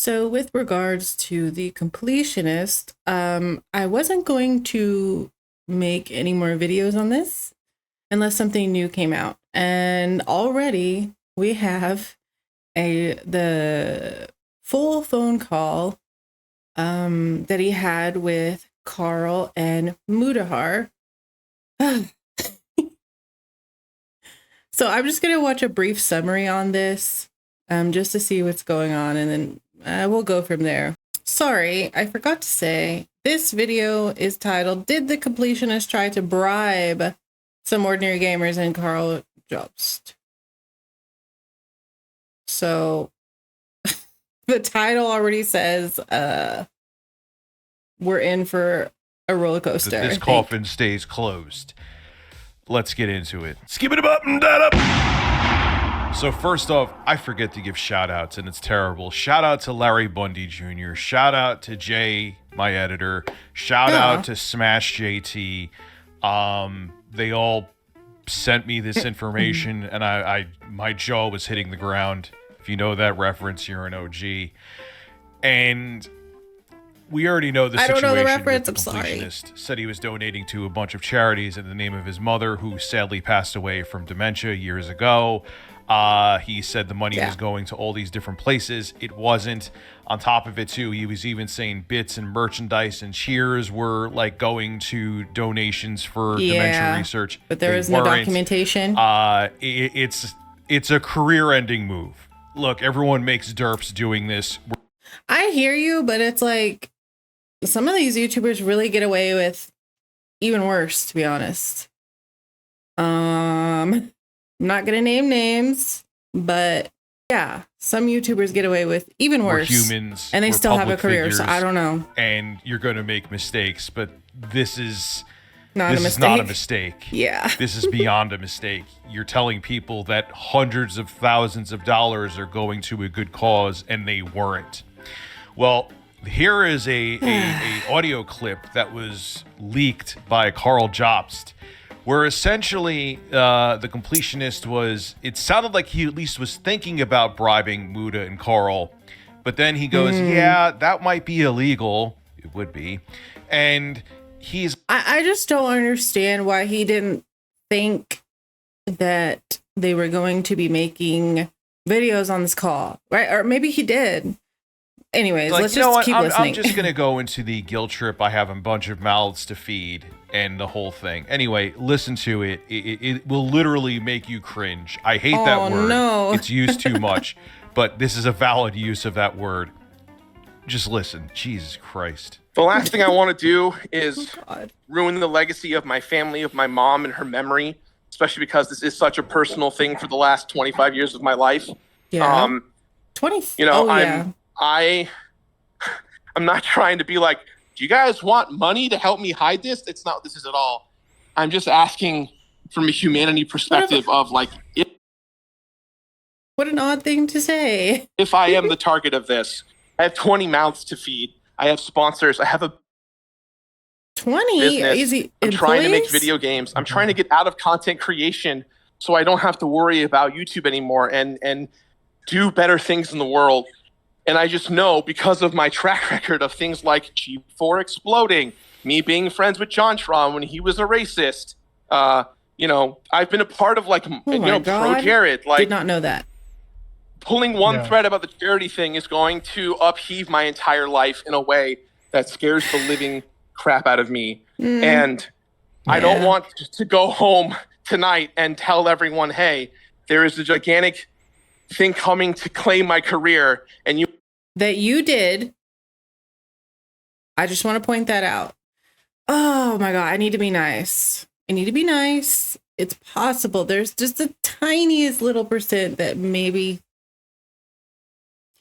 So with regards to the completionist, I wasn't going to make any more videos on this unless something new came out. And already we have the full phone call that he had with Karl and Mudahar. So I'm just going to watch a brief summary on this just to see what's going on, and then we'll go from there. Sorry, I forgot to say, this video is titled, Did the Completionist Try to Bribe Some Ordinary Gamers and Karl Jobst? So the title already says we're in for a roller coaster. This coffin stays closed. Let's get into it. Skip it up and that up. So first off, I forget to give shout outs and it's terrible. Shout out to Larry Bundy Jr. Shout out to Jay, my editor. Shout out to Smash JT. They all sent me this information and my jaw was hitting the ground. If you know that reference, you're an OG. And we already know the situation. I don't know the reference, I'm sorry. Said he was donating to a bunch of charities in the name of his mother, who sadly passed away from dementia years ago. He said the money was going to all these different places. It wasn't. On top of it, too, he was even saying bits and merchandise and cheers were like going to donations for dementia research. But there is no documentation. It's a career-ending move. Look, everyone makes derps doing this. I hear you, but it's like some of these YouTubers really get away with even worse, to be honest. I'm not gonna name names, but yeah, some YouTubers get away with even worse. We're humans, and they still have a career, so I don't know. And you're gonna make mistakes, but this is not a mistake. Yeah. This is beyond a mistake. You're telling people that hundreds of thousands of dollars are going to a good cause, and they weren't. Well, here is a audio clip that was leaked by Karl Jobst, where essentially the completionist was, it sounded like he at least was thinking about bribing Muda and Karl, but then he goes, yeah, that might be illegal. It would be. And I just don't understand why he didn't think that they were going to be making videos on this call, right? Or maybe he did. Anyways, like, let's just keep listening. I'm just going to go into the guilt trip. I have a bunch of mouths to feed and the whole thing. Anyway, listen to it. It will literally make you cringe. I hate that word. No. It's used too much, but this is a valid use of that word. Just listen. Jesus Christ. The last thing I want to do is ruin the legacy of my family, of my mom and her memory, especially because this is such a personal thing for the last 25 years of my life. Yeah. 20. You know, I'm not trying to be like, do you guys want money to help me hide this? It's not this is at all. I'm just asking from a humanity perspective of like, what an odd thing to say. If I am the target of this, I have 20 mouths to feed. I have sponsors. I have a 20 business. Easy I'm trying to make video games. I'm trying to get out of content creation so I don't have to worry about YouTube anymore and do better things in the world. And I just know because of my track record of things like G4 exploding, me being friends with John Tron when he was a racist, you know, I've been a part of like, Pro Jared. Like, did not know that. Pulling one thread about the charity thing is going to upheave my entire life in a way that scares the living crap out of me. And I don't want to go home tonight and tell everyone, hey, there is a gigantic thing coming to claim my career, and you did. I just want to point that out. Oh my God, I need to be nice. It's possible. There's just the tiniest little percent that maybe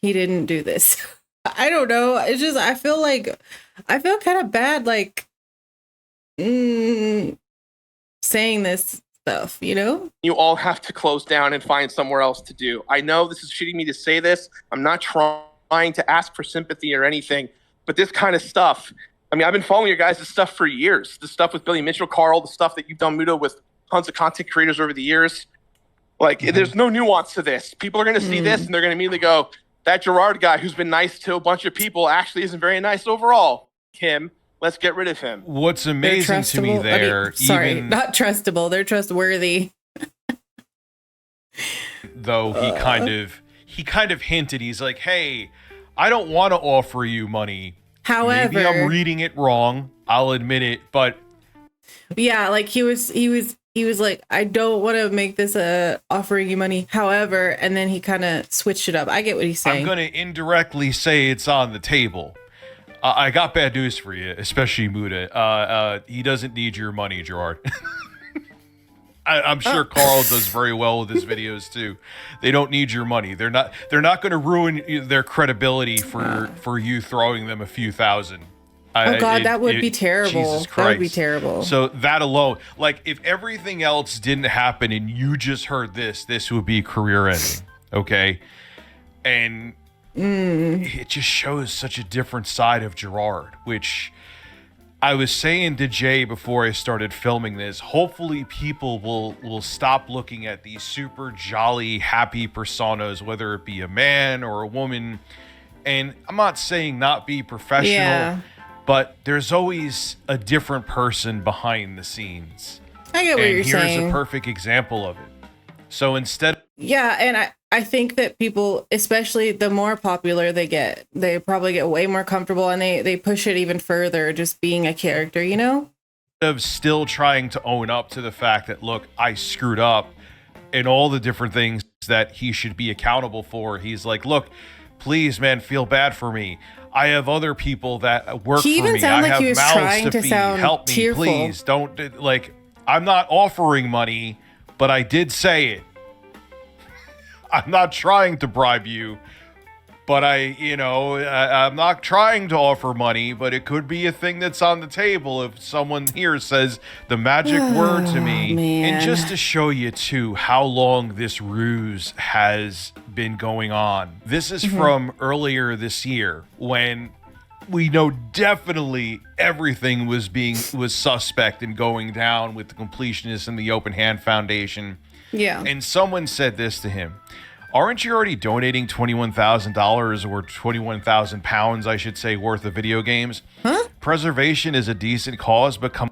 he didn't do this. I don't know. It's just, I feel kind of bad, like, saying this stuff, you know? You all have to close down and find somewhere else to do. I know this is shitty me to say this. I'm not trying to ask for sympathy or anything, but this kind of stuff, I mean, I've been following your guys' stuff for years. The stuff with Billy Mitchell, Karl, the stuff that you've done, Mudo, with tons of content creators over the years. Like, there's no nuance to this. People are going to see this and they're going to immediately go, that Gerard guy who's been nice to a bunch of people actually isn't very nice overall. Him, let's get rid of him. What's amazing to me there, not trustable. They're trustworthy. Though he kind of hinted, he's like, hey, I don't want to offer you money. However, maybe I'm reading it wrong. I'll admit it, but yeah, like he was like, I don't want to make this offering you money. However, and then he kind of switched it up. I get what he's saying. I'm going to indirectly say it's on the table. I got bad news for you, especially Muda. He doesn't need your money, Gerard. I'm sure Karl does very well with his videos too. They don't need your money. They're not going to ruin their credibility for you throwing them a few thousand. Oh God, that would be terrible. Jesus Christ. That would be terrible. So that alone, like if everything else didn't happen and you just heard this would be career ending. Okay. And it just shows such a different side of Gerard, which I was saying to Jay before I started filming this, hopefully people will stop looking at these super jolly, happy personas, whether it be a man or a woman. And I'm not saying not be professional, but there's always a different person behind the scenes. I get what you're saying. And here's a perfect example of it. So instead... Yeah, and I think that people, especially the more popular they get, they probably get way more comfortable and they push it even further, just being a character, you know? Of still trying to own up to the fact that, look, I screwed up and all the different things that he should be accountable for. He's like, look, please, man, feel bad for me. I have other people that work for me. He even sounded like he was trying to sound help me, tearful. Please. Don't, like, I'm not offering money, but I did say it. I'm not trying to bribe you, but I'm not trying to offer money, but it could be a thing that's on the table if someone here says the magic word to me. Man. And just to show you, too, how long this ruse has been going on. This is from earlier this year when we know definitely everything was suspect and going down with the Completionist and the Open Hand Foundation. Yeah. And someone said this to him. Aren't you already donating $21,000 or 21,000 pounds, I should say, worth of video games? Huh? Preservation is a decent cause, but come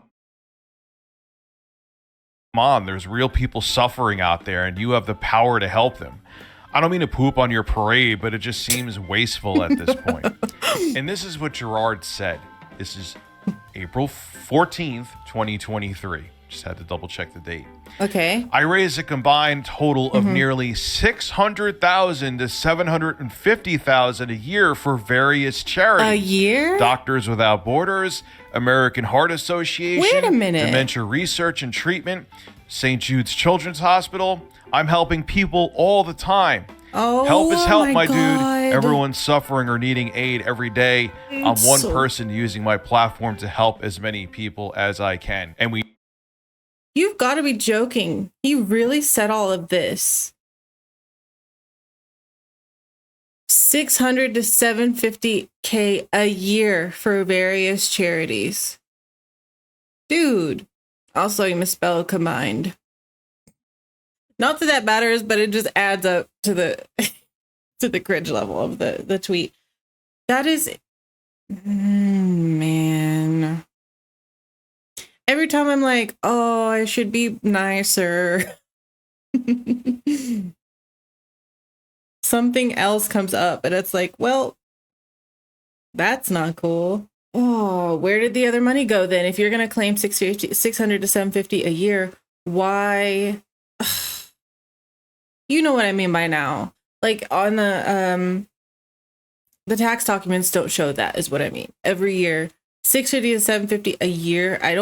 on, there's real people suffering out there and you have the power to help them. I don't mean to poop on your parade, but it just seems wasteful at this point. And this is what Gerard said. This is April 14th, 2023. Just had to double check the date. Okay. I raised a combined total of nearly $600,000 to $750,000 a year for various charities. A year? Doctors Without Borders, American Heart Association, Wait a minute. Dementia Research and Treatment, St. Jude's Children's Hospital. I'm helping people all the time. Oh, help is help, my dude. God. Everyone's suffering or needing aid every day. I'm one person using my platform to help as many people as I can. And You've got to be joking. He really said all of this. 600 to 750K a year for various charities. Dude. Also, you misspelled combined. Not that that matters, but it just adds up to the to the cringe level of the tweet. That is, man. Every time I'm like, oh, I should be nicer. Something else comes up and it's like, well, that's not cool. Oh, where did the other money go then? If you're going to claim 600 to 750 a year, why? You know what I mean by now. Like on the tax documents don't show that is what I mean. Every year, 650 to 750 a year. I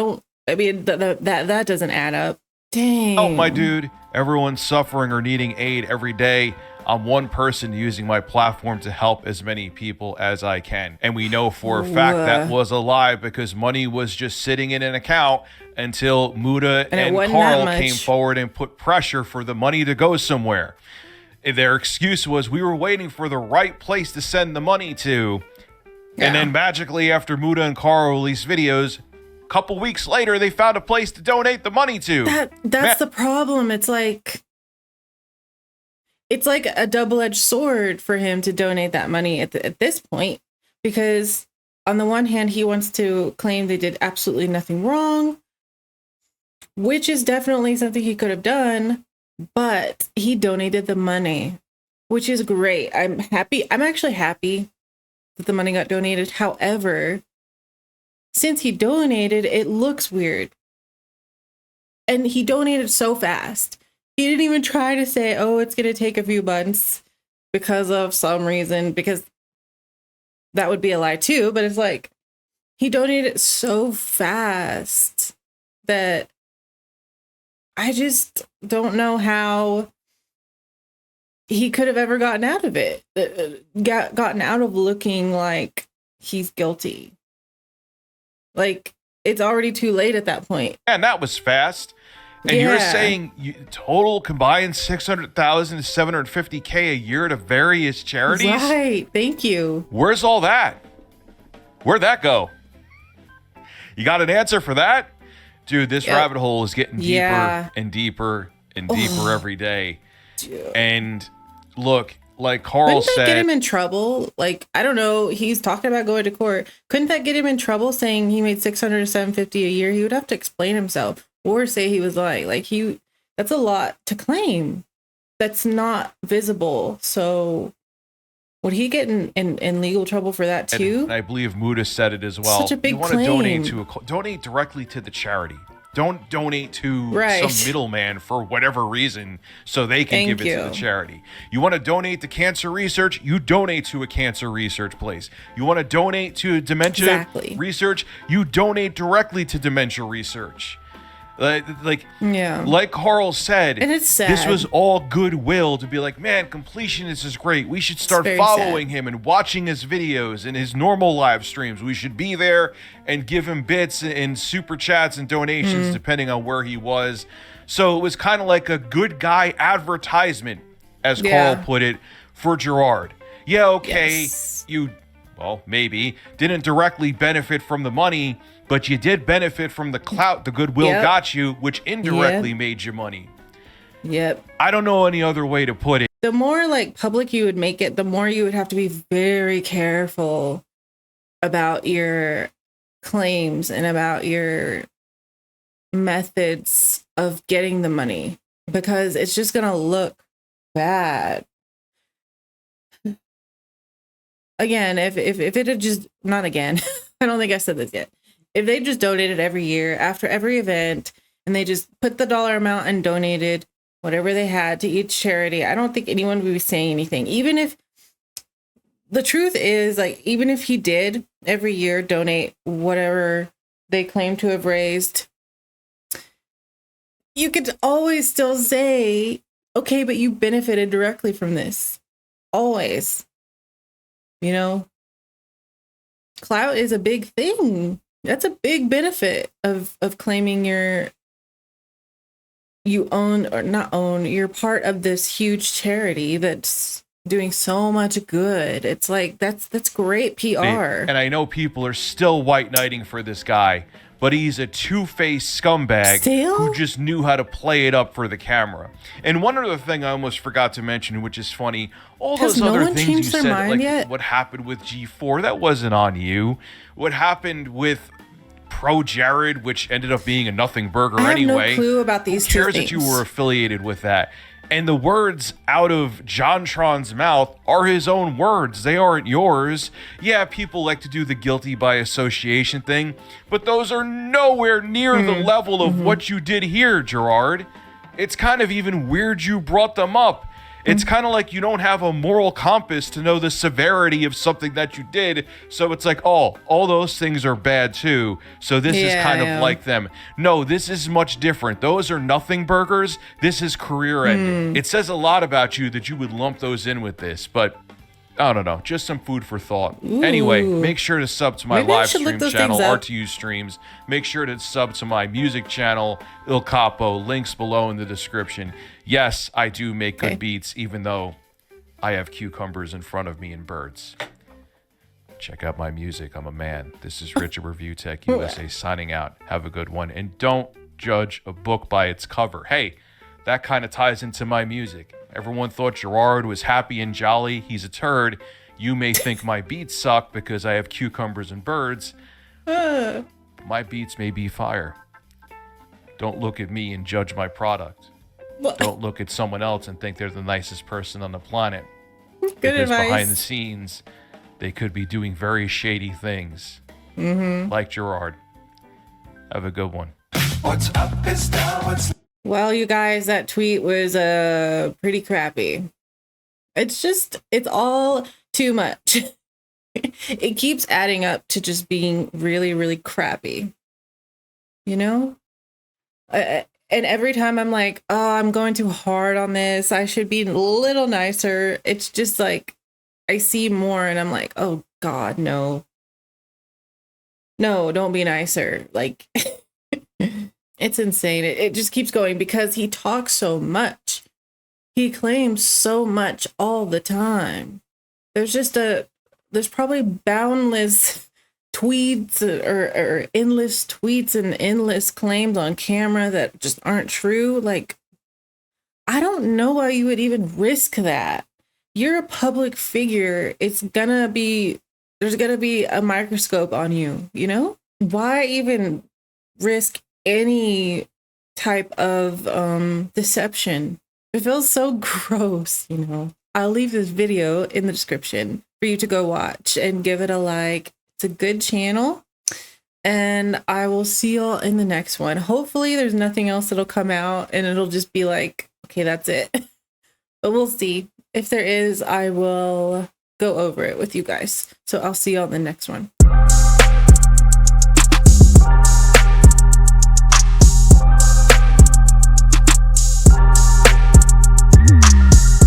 mean, that doesn't add up. Dang. Oh, my dude. Everyone's suffering or needing aid every day. I'm one person using my platform to help as many people as I can. And we know for a fact that was a lie because money was just sitting in an account until Muda and Karl came forward and put pressure for the money to go somewhere. Their excuse was we were waiting for the right place to send the money to. Yeah. And then magically after Muda and Karl released videos, a couple weeks later, they found a place to donate the money to. That's the problem. It's like, it's like a double-edged sword for him to donate that money at this point, because on the one hand, he wants to claim they did absolutely nothing wrong, which is definitely something he could have done, but he donated the money, which is great. I'm happy. I'm actually happy that the money got donated. However, since he donated, it looks weird. And he donated so fast. He didn't even try to say, oh, it's going to take a few months because of some reason, because that would be a lie too. But it's like, he donated so fast that I just don't know how he could have ever gotten out of it, gotten out of looking like he's guilty. Like, it's already too late at that point. And that was fast. And you're saying total combined 600,000 to 750K a year to various charities? Right. Thank you. Where's all that? Where'd that go? You got an answer for that? Dude, this rabbit hole is getting deeper and deeper and deeper every day. Dude. And look, like Karl said, get him in trouble? Like, I don't know. He's talking about going to court. Couldn't that get him in trouble saying he made 600 to 750 a year? He would have to explain himself or say he was lying. Like, that's a lot to claim. That's not visible. So would he get in legal trouble for that too? And I believe Muda said it as well. Such a big you want claim. to donate directly to the charity. Don't donate to some middleman for whatever reason so they can give it to the charity. You want to donate to cancer research? You donate to a cancer research place. You want to donate to dementia research? You donate directly to dementia research. Like Karl said, and it's sad. This was all goodwill to be like, man, Completionist is great. We should start following him and watching his videos and his normal live streams. We should be there and give him bits and super chats and donations depending on where he was. So it was kind of like a good guy advertisement, as Karl put it, for Gerard. Yeah, okay, you, well, maybe didn't directly benefit from the money, but you did benefit from the clout the goodwill got you, which indirectly made you money. Yep. I don't know any other way to put it. The more like public you would make it, the more you would have to be very careful about your claims and about your methods of getting the money, because it's just going to look bad. Again, if it had just, not again, I don't think I said this yet. If they just donated every year after every event and they just put the dollar amount and donated whatever they had to each charity, I don't think anyone would be saying anything. Even if the truth is, like, even if he did every year donate whatever they claim to have raised, you could always still say, okay, but you benefited directly from this. Always. You know, clout is a big thing. That's a big benefit of claiming you own or not own, you're part of this huge charity that's doing so much good. It's like, that's great PR. And I know people are still white knighting for this guy, but he's a two-faced scumbag who just knew how to play it up for the camera. And one other thing I almost forgot to mention, which is funny, all those other things you said, like what happened with G4, that wasn't on you. What happened with Pro Jared, which ended up being a nothing burger anyway. I have no clue about these two things. Who cares that you were affiliated with that? And the words out of JonTron's mouth are his own words. They aren't yours. Yeah, people like to do the guilty by association thing, but those are nowhere near the level of what you did here, Gerard. It's kind of even weird you brought them up. It's kind of like you don't have a moral compass to know the severity of something that you did. So it's like, oh, all those things are bad too. So this is kind of like them. No, this is much different. Those are nothing burgers. This is career ending. It says a lot about you that you would lump those in with this, but I don't know, just some food for thought. Ooh. Anyway, make sure to sub to my live stream channel, RTU Streams. Make sure to sub to my music channel, Il Capo. Links below in the description. Yes, I do make good beats, even though I have cucumbers in front of me and birds. Check out my music. I'm a man. This is Richard Review Tech USA signing out. Have a good one. And don't judge a book by its cover. Hey, that kind of ties into my music. Everyone thought Gerard was happy and jolly. He's a turd. You may think my beats suck because I have cucumbers and birds. My beats may be fire. Don't look at me and judge my product. Don't look at someone else and think they're the nicest person on the planet. Good because advice. behind the scenes, they could be doing very shady things. Like Gerard. Have a good one. What's up is down, what's Well, you guys, that tweet was pretty crappy. It's all too much. It keeps adding up to just being really, really crappy. You know? And every time I'm like, oh, I'm going too hard on this. I should be a little nicer. It's just like, I see more and I'm like, oh God, no. No, don't be nicer. Like, it's insane. It just keeps going because he talks so much. He claims so much all the time. There's probably boundless tweets or endless tweets and endless claims on camera that just aren't true. Like, I don't know why you would even risk that. You're a public figure. There's gonna be a microscope on you, you know? Why even risk any type of deception? It feels so gross, you know? I'll leave this video in the description for you to go watch and give it a like. It's a good channel. And I will see y'all in the next one. Hopefully there's nothing else that'll come out and it'll just be like, okay, that's it. But we'll see. If there is, I will go over it with you guys. So I'll see y'all in the next one.